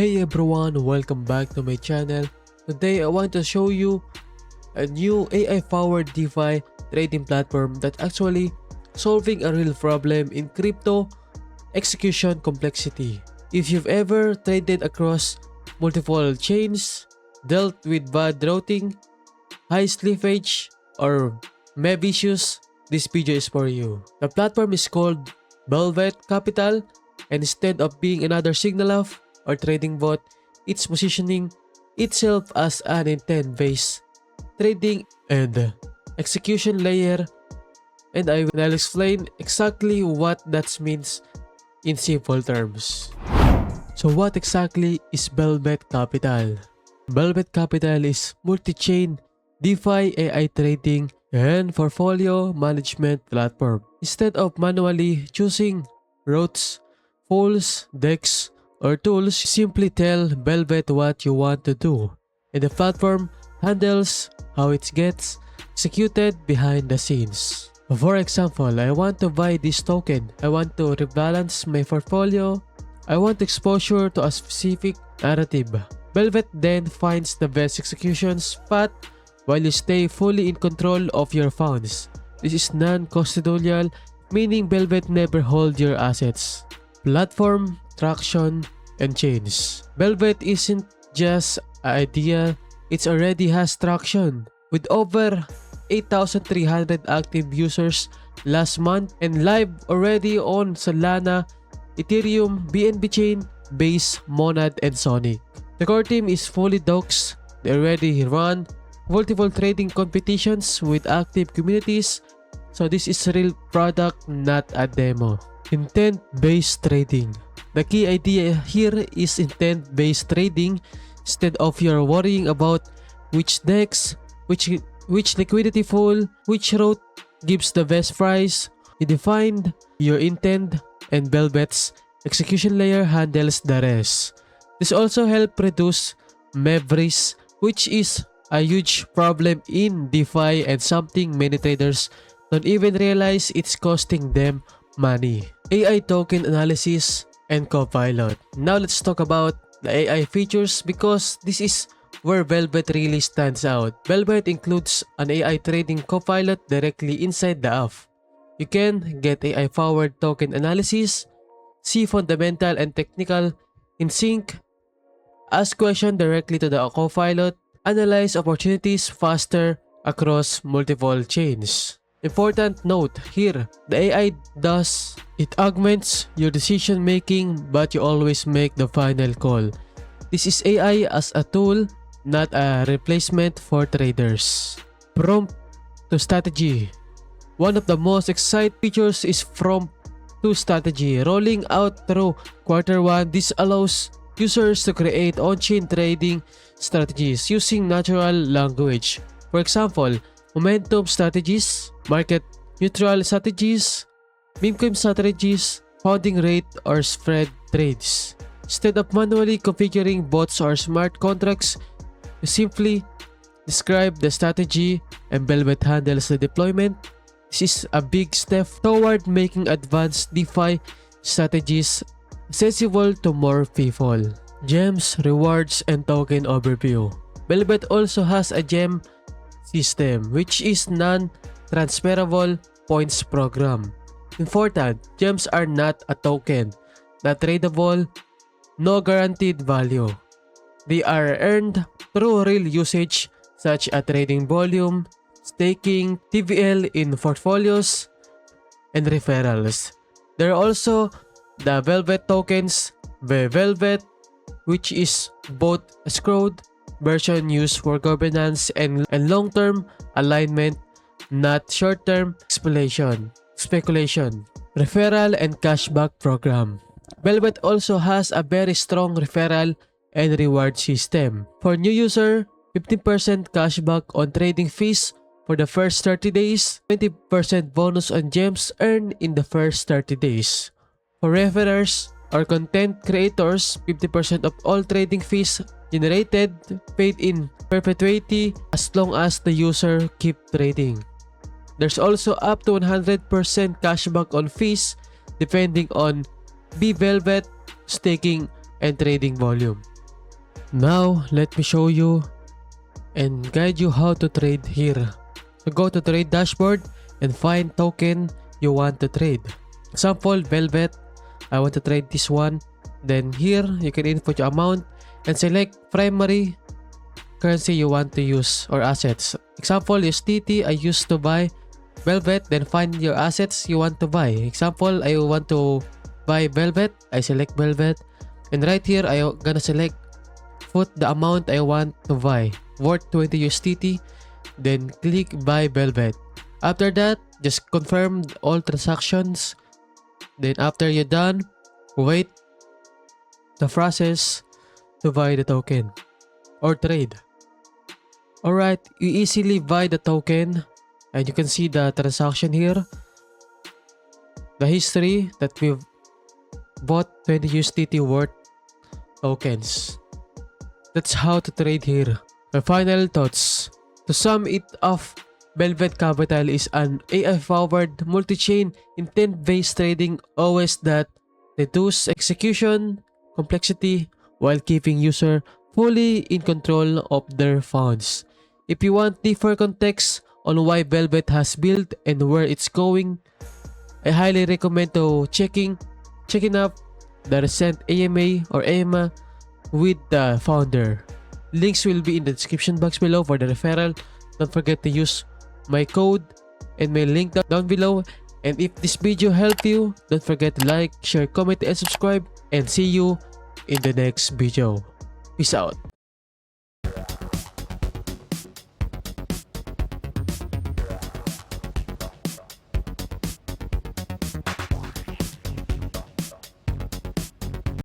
Hey everyone, welcome back to my channel. Today I want to show you a new AI-powered DeFi trading platform that actually solving a real problem in crypto execution complexity. If you've ever traded across multiple chains, dealt with bad routing, high slippage, or MEV issues, this video is for you. The platform is called Velvet Capital, and instead of being another signal off or trading bot, it's positioning itself as an intent-based trading and execution layer, and I'll explain exactly what that means in simple terms. So what exactly is Velvet Capital? Velvet Capital is multi-chain DeFi AI trading and portfolio management platform. Instead of manually choosing routes, pools, decks, or tools, simply tell Velvet what you want to do, and the platform handles how it gets executed behind the scenes. For example, I want to buy this token, I want to rebalance my portfolio, I want exposure to a specific narrative. Velvet then finds the best execution spot while you stay fully in control of your funds. This is non-custodial, meaning Velvet never hold your assets. Platform, traction, and chains. Velvet isn't just an idea, it already has traction. With over 8,300 active users last month and live already on Solana, Ethereum, BNB Chain, Base, Monad, and Sonic. The core team is fully doxed. They already run multiple trading competitions with active communities, so this is a real product, not a demo. Intent-based trading. The key idea here is intent-based trading. Instead of you're worrying about which decks, which liquidity pool, which route gives the best price, you define your intent and Velvet's execution layer handles the rest. This also helps reduce MEV risk, which is a huge problem in DeFi and something many traders don't even realize it's costing them money. AI token analysis and copilot. Now let's talk about the AI features, because this is where Velvet really stands out. Velvet includes an AI trading copilot directly inside the app. You can get AI-powered token analysis, see fundamental and technical in sync, ask questions directly to the copilot, analyze opportunities faster across multiple chains. Important note here, the AI augments your decision making, but you always make the final call. This is AI as a tool, not a replacement for traders. Prompt to strategy. One of the most exciting features is prompt to strategy. Rolling out through Q1, this allows users to create on-chain trading strategies using natural language. For example, momentum strategies, market neutral strategies, meme coin strategies, holding rate, or spread trades. Instead of manually configuring bots or smart contracts, you simply describe the strategy and Velvet handles the deployment. This is a big step toward making advanced DeFi strategies accessible to more people. Gems, rewards, and token overview. Velvet also has a gem system, which is non-transferable points program. Important, gems are not a token, not tradable, no guaranteed value. They are earned through real usage such as trading volume, staking, TVL in portfolios, and referrals. There are also the Velvet tokens, the Velvet, which is both a escrowed version used for governance and long-term alignment, not short-term speculation. Referral and cashback program. Velvet also has a very strong referral and reward system. For new user, 15% cashback on trading fees for the first 30 days, 20% bonus on gems earned in the first 30 days. For referrers or content creators, 50% of all trading fees generated paid in perpetuity as long as the user keep trading. There's also up to 100% cashback on fees depending on Velvet, staking, and trading volume. Now, let me show you and guide you how to trade here. So go to trade dashboard and find token you want to trade. Example, Velvet. I want to trade this one. Then here, you can input your amount and select primary currency you want to use or assets. Example, USDT I used to buy Velvet. Then find your assets you want to buy. Example, I want to buy Velvet. I select Velvet. And right here, I gonna select put the amount I want to buy, worth 20 USDT, then click buy Velvet. After that, just confirm all transactions. Then after you're done, wait the process to buy the token or trade. Alright, you easily buy the token and you can see the transaction here, the history that we've bought 20 USDT worth tokens. That's how to trade here. My final thoughts. To sum it up, Velvet Capital is an AI-powered multi-chain intent-based trading OS that reduces execution complexity while keeping user fully in control of their funds. If you want deeper context on why Velvet has built and where it's going, I highly recommend to checking up the recent AMA or EMA with the founder. Links will be in the description box below for the referral. Don't forget to use my code and my link down below. And if this video helped you, don't forget to like, share, comment, and subscribe. And see you in the next video. Peace out.